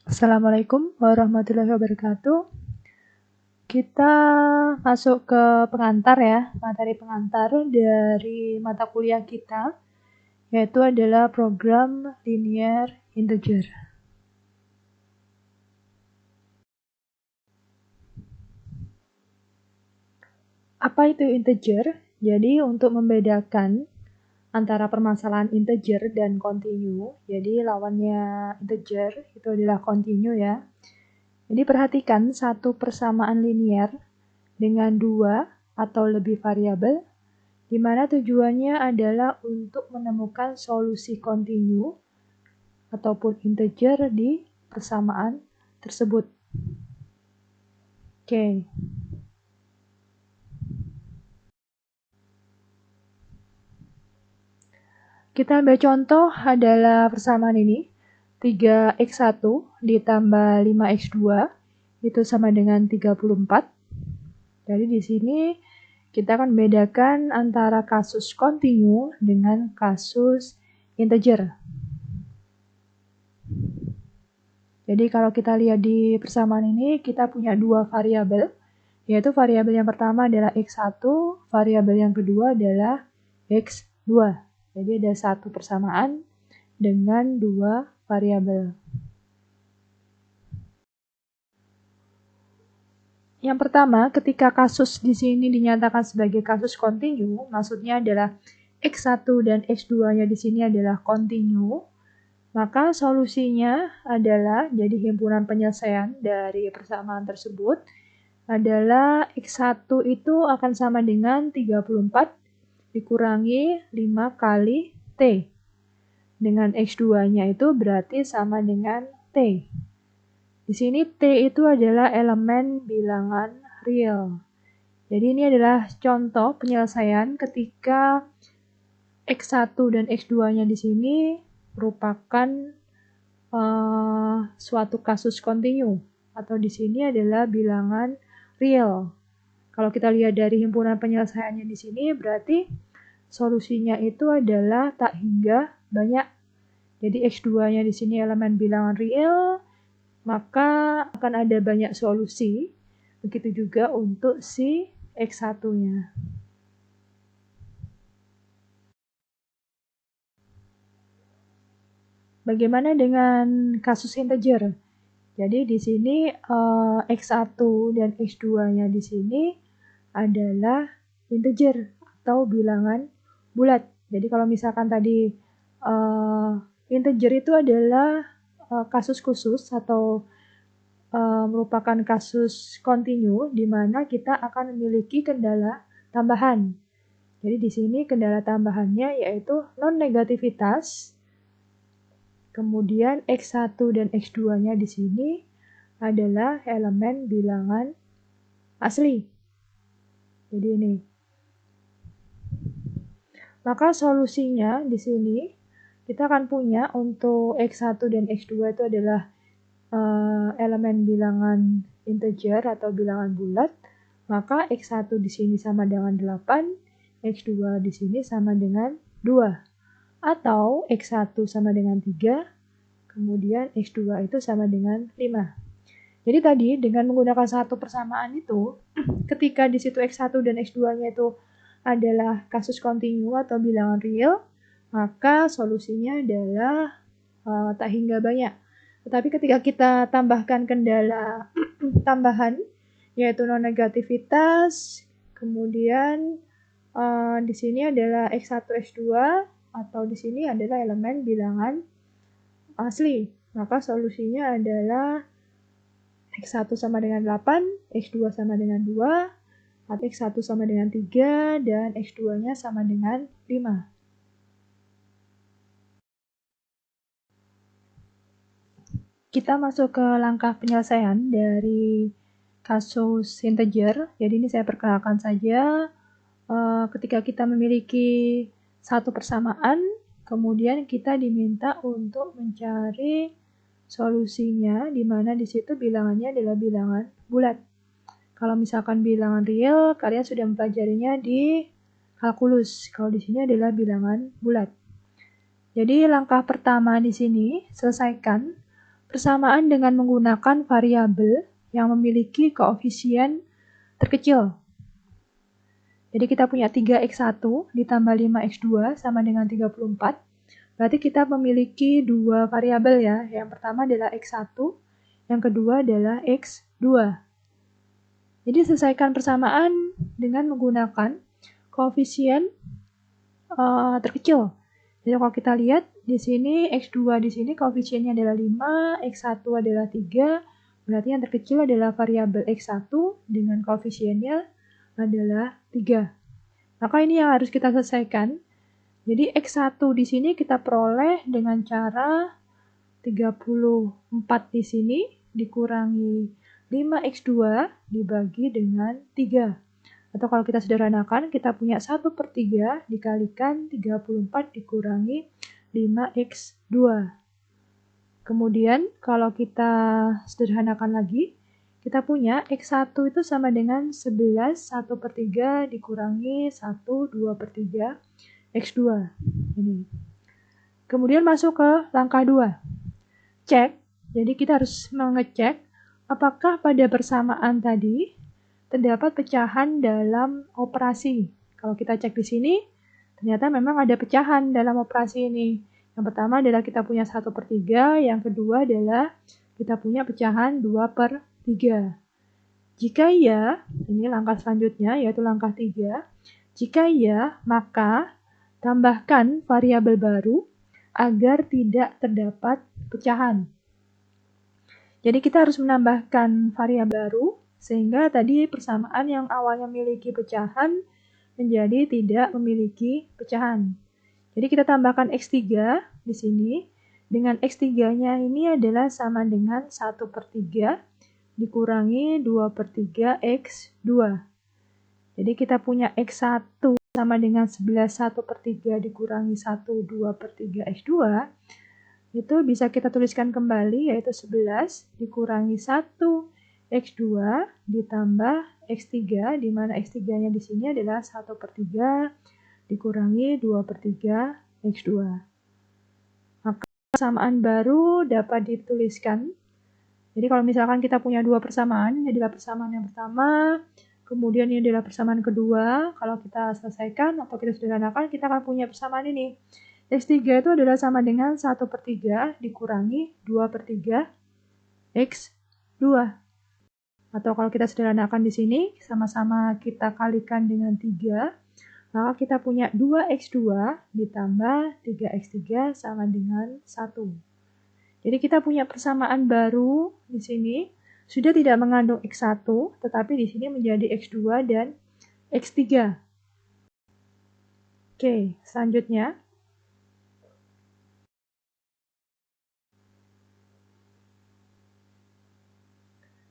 Assalamualaikum warahmatullahi wabarakatuh. Kita masuk ke pengantar ya, materi pengantar dari mata kuliah kita, yaitu adalah program linear integer. Apa itu integer? Jadi untuk membedakan antara permasalahan integer dan kontinu, jadi lawannya integer itu adalah kontinu ya. Jadi perhatikan satu persamaan linear dengan dua atau lebih variabel, di mana tujuannya adalah untuk menemukan solusi kontinu ataupun integer di persamaan tersebut. Oke. Kita ambil contoh adalah persamaan ini. 3x1 ditambah 5x2 itu sama dengan 34. Jadi di sini kita akan membedakan antara kasus kontinu dengan kasus integer. Jadi kalau kita lihat di persamaan ini, kita punya dua variabel, yaitu variabel yang pertama adalah x1, variabel yang kedua adalah x2. Jadi ada satu persamaan dengan dua variabel. Yang pertama, ketika kasus di sini dinyatakan sebagai kasus kontinu, maksudnya adalah x1 dan x2-nya di sini adalah kontinu, maka solusinya adalah, jadi himpunan penyelesaian dari persamaan tersebut adalah x1 itu akan sama dengan 34 dikurangi 5 kali t. Dengan x2-nya itu berarti sama dengan t. Di sini t itu adalah elemen bilangan real. Jadi ini adalah contoh penyelesaian ketika x1 dan x2-nya di sini merupakan suatu kasus kontinu, atau di sini adalah bilangan real. Kalau kita lihat dari himpunan penyelesaiannya di sini, berarti solusinya itu adalah tak hingga banyak. Jadi x2-nya di sini elemen bilangan real, maka akan ada banyak solusi. Begitu juga untuk si x1-nya. Bagaimana dengan kasus integer? Jadi di sini x1 dan x2-nya di sini adalah integer atau bilangan bulat. Jadi kalau misalkan tadi integer itu adalah kasus khusus atau merupakan kasus kontinu di mana kita akan memiliki kendala tambahan. Jadi di sini kendala tambahannya yaitu non-negativitas. Kemudian x1 dan x2-nya di sini adalah elemen bilangan asli. Jadi ini. Maka solusinya di sini kita akan punya untuk x1 dan x2 itu adalah elemen bilangan integer atau bilangan bulat. Maka x1 di sini sama dengan 8, x2 di sini sama dengan 2. Atau x1 sama dengan 3, kemudian x2 itu sama dengan 5. Jadi tadi dengan menggunakan satu persamaan itu, ketika di situ x1 dan x2-nya itu adalah kasus kontinu atau bilangan real, maka solusinya adalah tak hingga banyak. Tetapi ketika kita tambahkan kendala tambahan, yaitu non-negativitas, kemudian di sini adalah x1, x2, atau di sini adalah elemen bilangan asli. Maka solusinya adalah x1 sama dengan 8, x2 sama dengan 2, atau x1 sama dengan 3, dan x2-nya sama dengan 5. Kita masuk ke langkah penyelesaian dari kasus integer. Jadi ini saya perkenalkan saja. Ketika kita memiliki satu persamaan, kemudian kita diminta untuk mencari solusinya, di mana di situ bilangannya adalah bilangan bulat. Kalau misalkan bilangan real, kalian sudah mempelajarinya di kalkulus. Kalau di sini adalah bilangan bulat. Jadi langkah pertama di sini, selesaikan persamaan dengan menggunakan variabel yang memiliki koefisien terkecil. Jadi kita punya 3x1 ditambah 5x2 sama dengan 34. Berarti kita memiliki dua variabel ya. Yang pertama adalah x1, yang kedua adalah x2. Jadi selesaikan persamaan dengan menggunakan koefisien terkecil. Jadi kalau kita lihat di sini x2 di sini koefisiennya adalah 5, x1 adalah 3, berarti yang terkecil adalah variabel x1 dengan koefisiennya adalah 3. Maka ini yang harus kita selesaikan. Jadi x1 di sini kita peroleh dengan cara 34 di sini dikurangi 5x2 dibagi dengan 3. Atau kalau kita sederhanakan, kita punya 1/3 dikalikan 34 dikurangi 5x2. Kemudian kalau kita sederhanakan lagi, kita punya x1 itu sama dengan 11, 1/3 dikurangi 1, 2/3 x2. Ini. Kemudian masuk ke langkah 2. Cek, jadi kita harus mengecek apakah pada persamaan tadi terdapat pecahan dalam operasi. Kalau kita cek di sini, ternyata memang ada pecahan dalam operasi ini. Yang pertama adalah kita punya 1/3, yang kedua adalah kita punya pecahan 2/3. Jika iya, ini langkah selanjutnya yaitu langkah 3. Jika iya, maka tambahkan variabel baru agar tidak terdapat pecahan. Jadi kita harus menambahkan variabel baru sehingga tadi persamaan yang awalnya memiliki pecahan menjadi tidak memiliki pecahan. Jadi kita tambahkan x3 di sini dengan x3-nya ini adalah sama dengan 1/3 dikurangi 2/3 x2. Jadi kita punya x1 sama dengan 11 1/3 dikurangi 1 2/3 x2. Itu bisa kita tuliskan kembali yaitu 11 dikurangi 1 x2 ditambah x3 di mana x3-nya di sini adalah 1/3 dikurangi 2/3 x2. Maka persamaan baru dapat dituliskan. Jadi kalau misalkan kita punya dua persamaan, ini adalah persamaan yang pertama, kemudian ini adalah persamaan kedua. Kalau kita selesaikan atau kita sederhanakan, kita akan punya persamaan ini. X3 itu adalah sama dengan 1/3 dikurangi 2/3 X2. Atau kalau kita sederhanakan di sini, sama-sama kita kalikan dengan 3, maka kita punya 2x2 ditambah 3x3 sama dengan 1. Jadi kita punya persamaan baru di sini, sudah tidak mengandung x1, tetapi di sini menjadi x2 dan x3. Oke, selanjutnya.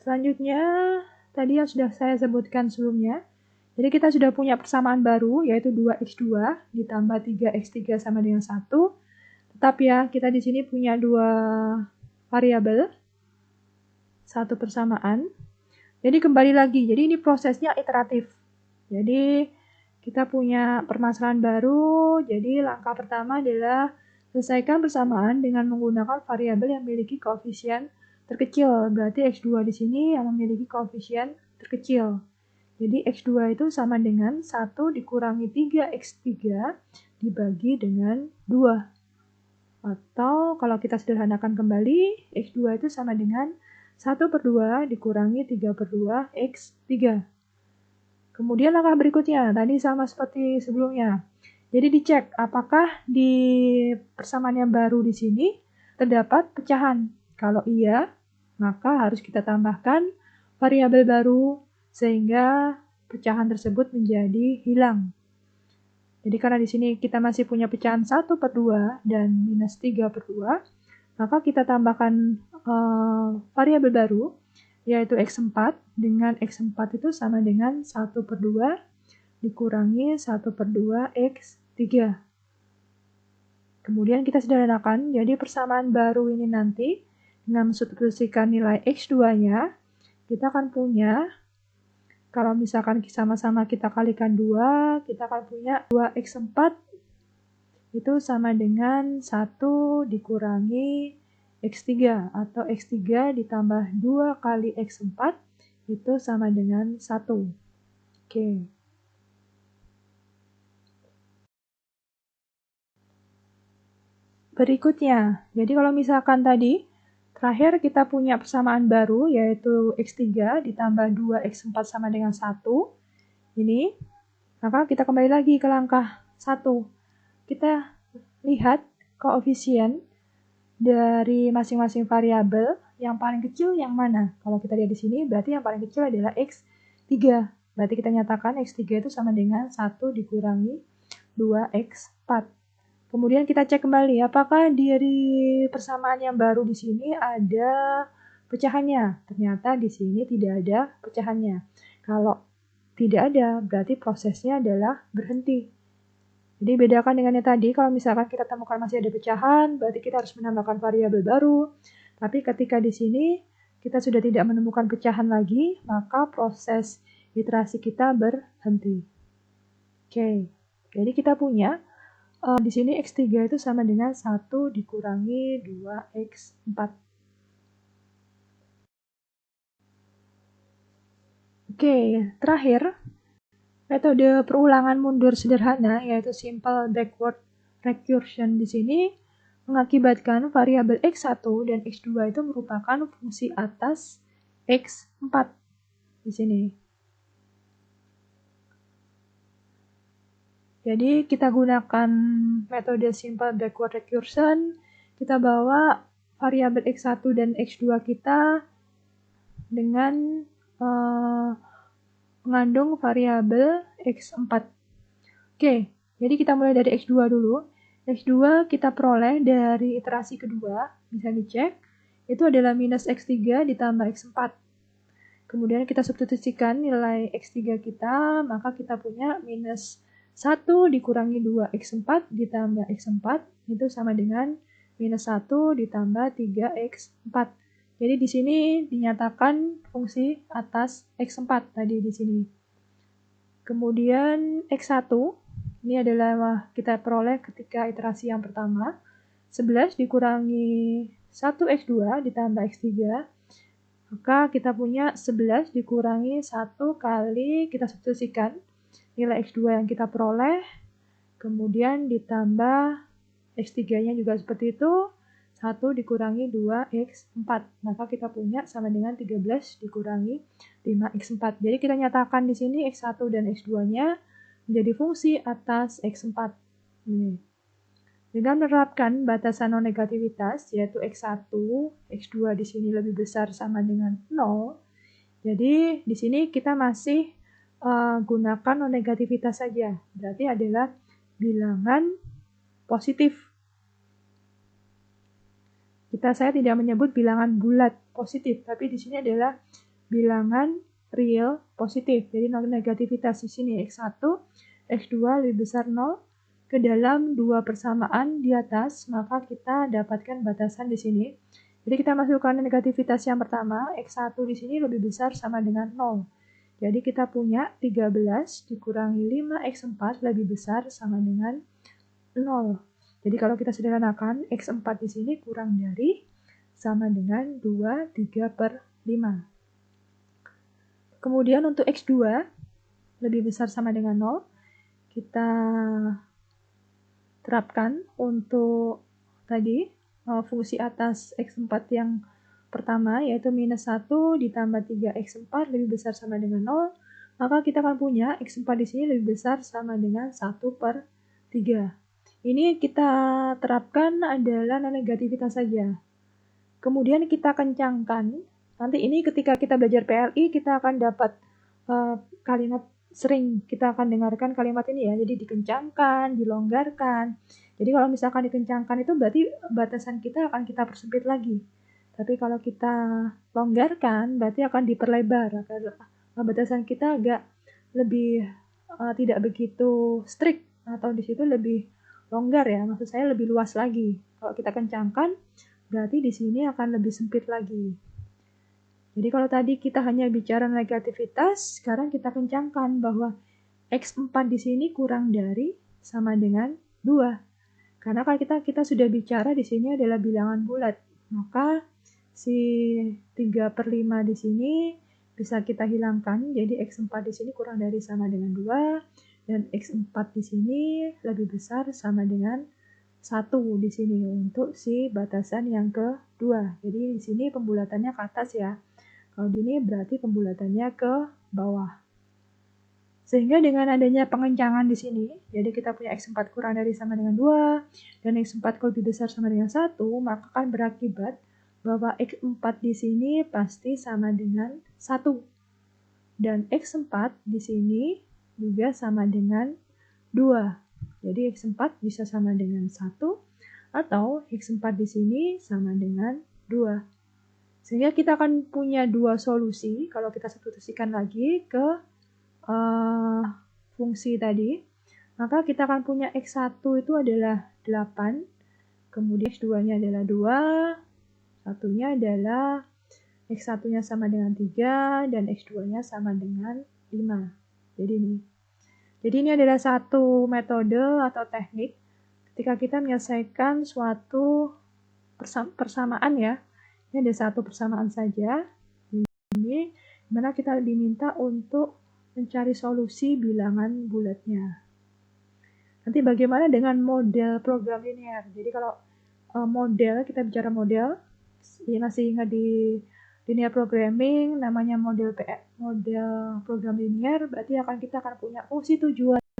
Selanjutnya, tadi yang sudah saya sebutkan sebelumnya, jadi kita sudah punya persamaan baru, yaitu 2x2 ditambah 3x3 sama dengan 1. Tetap ya, kita di sini punya dua variabel, satu persamaan. Jadi kembali lagi, jadi ini prosesnya iteratif. Jadi kita punya permasalahan baru, jadi langkah pertama adalah selesaikan persamaan dengan menggunakan variabel yang memiliki koefisien terkecil. Berarti x2 di sini yang memiliki koefisien terkecil. Jadi x2 itu sama dengan 1 dikurangi 3x3 dibagi dengan 2. Atau kalau kita sederhanakan kembali, x2 itu sama dengan 1/2 dikurangi 3/2 x3. Kemudian langkah berikutnya, tadi sama seperti sebelumnya. Jadi dicek apakah di persamaan yang baru di sini terdapat pecahan. Kalau iya, maka harus kita tambahkan variabel baru sehingga pecahan tersebut menjadi hilang. Jadi karena di sini kita masih punya pecahan 1/2 dan minus 3/2, maka kita tambahkan variabel baru, yaitu x4, dengan x4 itu sama dengan 1/2 dikurangi 1/2 x3. Kemudian kita sederhanakan, jadi persamaan baru ini nanti, dengan mensubstitusikan nilai x2-nya, kita akan punya, kalau misalkan sama-sama kita kalikan 2, kita akan punya 2x4 itu sama dengan 1 dikurangi X3 atau X3 ditambah 2 kali X4 itu sama dengan 1. Oke. Berikutnya, jadi kalau misalkan tadi terakhir kita punya persamaan baru yaitu X3 ditambah 2X4 sama dengan 1. Ini, maka kita kembali lagi ke langkah 1. Kita lihat koefisien dari masing-masing variabel yang paling kecil yang mana. Kalau kita lihat di sini, berarti yang paling kecil adalah X3. Berarti kita nyatakan X3 itu sama dengan 1 dikurangi 2X4. Kemudian kita cek kembali, apakah dari persamaan yang baru di sini ada pecahannya. Ternyata di sini tidak ada pecahannya. Kalau tidak ada, berarti prosesnya adalah berhenti. Jadi bedakan dengan yang tadi, kalau misalkan kita temukan masih ada pecahan, berarti kita harus menambahkan variabel baru. Tapi ketika di sini kita sudah tidak menemukan pecahan lagi, maka proses iterasi kita berhenti. Oke, jadi kita punya di sini X3 itu sama dengan 1 dikurangi 2X4. Oke, terakhir, metode perulangan mundur sederhana yaitu simple backward recursion di sini mengakibatkan variabel X1 dan X2 itu merupakan fungsi atas X4 di sini. Jadi kita gunakan metode simple backward recursion, kita bawa variabel X1 dan X2 kita dengan mengandung variabel X4. Oke, jadi kita mulai dari X2 dulu. X2 kita peroleh dari iterasi kedua, bisa dicek, itu adalah minus X3 ditambah X4. Kemudian kita substitusikan nilai X3 kita, maka kita punya minus 1 dikurangi 2X4 ditambah X4, itu sama dengan minus 1 ditambah 3X4. Jadi di sini dinyatakan fungsi atas X4 tadi di sini. Kemudian X1, ini adalah kita peroleh ketika iterasi yang pertama. 11 dikurangi 1X2 ditambah X3, maka kita punya 11 dikurangi 1 kali kita substitusikan nilai X2 yang kita peroleh, kemudian ditambah X3-nya juga seperti itu, 1 dikurangi 2X4. Maka kita punya sama dengan 13 dikurangi 5X4. Jadi kita nyatakan di sini X1 dan X2-nya menjadi fungsi atas X4. Ini. Dengan menerapkan batasan non-negativitas, yaitu X1, X2 di sini lebih besar sama dengan 0. Jadi di sini kita masih gunakan non-negativitas saja. Berarti adalah bilangan positif. Saya tidak menyebut bilangan bulat positif, tapi di sini adalah bilangan real positif. Jadi non-negativitas di sini X1, X2 lebih besar 0 ke dalam dua persamaan di atas, maka kita dapatkan batasan di sini. Jadi kita masukkan negativitas yang pertama, X1 di sini lebih besar sama dengan 0. Jadi kita punya 13 dikurangi 5X4 lebih besar sama dengan 0. Jadi kalau kita sederhanakan, X4 di sini kurang dari sama dengan 2/3/5. Kemudian untuk X2 lebih besar sama dengan 0, kita terapkan untuk tadi fungsi atas X4 yang pertama, yaitu minus 1 ditambah 3X4 lebih besar sama dengan 0, maka kita akan punya X4 di sini lebih besar sama dengan 1/3. Ini kita terapkan adalah non-negativitas saja. Kemudian kita kencangkan. Nanti ini ketika kita belajar PLI, kita akan dapat kalimat sering kita akan dengarkan kalimat ini ya. Jadi dikencangkan, dilonggarkan. Jadi kalau misalkan dikencangkan itu berarti batasan kita akan kita persempit lagi. Tapi kalau kita longgarkan, berarti akan diperlebar. Batasan kita agak lebih tidak begitu strict atau di situ lebih longgar ya, maksud saya lebih luas lagi. Kalau kita kencangkan, berarti di sini akan lebih sempit lagi. Jadi kalau tadi kita hanya bicara negativitas, sekarang kita kencangkan bahwa X4 di sini kurang dari sama dengan 2. Karena kalau kita sudah bicara di sini adalah bilangan bulat. Maka si 3/5 di sini bisa kita hilangkan, jadi X4 di sini kurang dari sama dengan 2, dan X4 di sini lebih besar sama dengan 1 di sini untuk si batasan yang kedua. Jadi di sini pembulatannya ke atas ya. Kalau di sini berarti pembulatannya ke bawah. Sehingga dengan adanya pengencangan di sini, jadi kita punya X4 kurang dari sama dengan 2, dan X4 lebih besar sama dengan 1, maka akan berakibat bahwa X4 di sini pasti sama dengan 1. Dan X4 di sini juga sama dengan 2. Jadi X4 bisa sama dengan 1, atau X4 di sini sama dengan 2. Sehingga kita akan punya dua solusi kalau kita substitusikan lagi ke fungsi tadi. Maka kita akan punya X1 itu adalah 8, kemudian X2-nya adalah 2, satunya adalah X1-nya sama dengan 3, dan X2-nya sama dengan 5. Jadi ini adalah satu metode atau teknik ketika kita menyelesaikan suatu persamaan ya. Ini ada satu persamaan saja. Ini dimana kita diminta untuk mencari solusi bilangan bulatnya. Nanti bagaimana dengan model program linear? Jadi kalau model, kita bicara model, masih ingat di linear programming, namanya model program linear, berarti kita akan punya fungsi tujuan,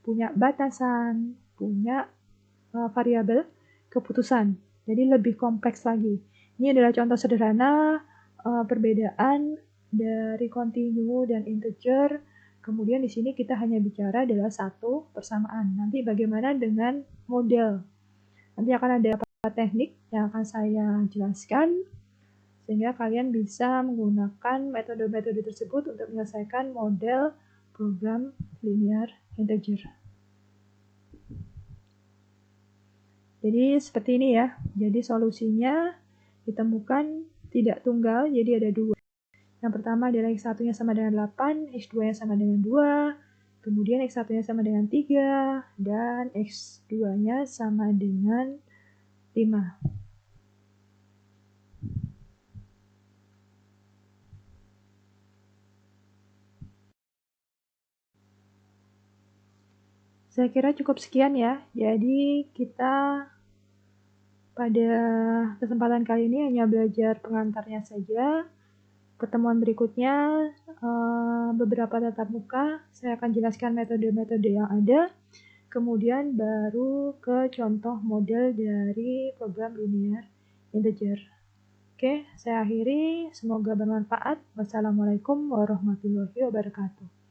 punya batasan, punya variabel keputusan. Jadi lebih kompleks lagi. Ini adalah contoh sederhana perbedaan dari kontinu dan integer. Kemudian di sini kita hanya bicara adalah satu persamaan. Nanti bagaimana dengan model? Nanti akan ada beberapa teknik yang akan saya jelaskan sehingga kalian bisa menggunakan metode-metode tersebut untuk menyelesaikan model program linear integer. Jadi seperti ini ya. Jadi solusinya ditemukan tidak tunggal, jadi ada dua. Yang pertama adalah X1-nya sama dengan 8, X2-nya sama dengan 2, kemudian X1-nya sama dengan 3, dan X2-nya sama dengan 5. Saya kira cukup sekian ya. Jadi kita pada kesempatan kali ini hanya belajar pengantarnya saja. Pertemuan berikutnya beberapa tatap muka, saya akan jelaskan metode-metode yang ada, kemudian baru ke contoh model dari program linear integer. Oke, saya akhiri. Semoga bermanfaat. Wassalamualaikum warahmatullahi wabarakatuh.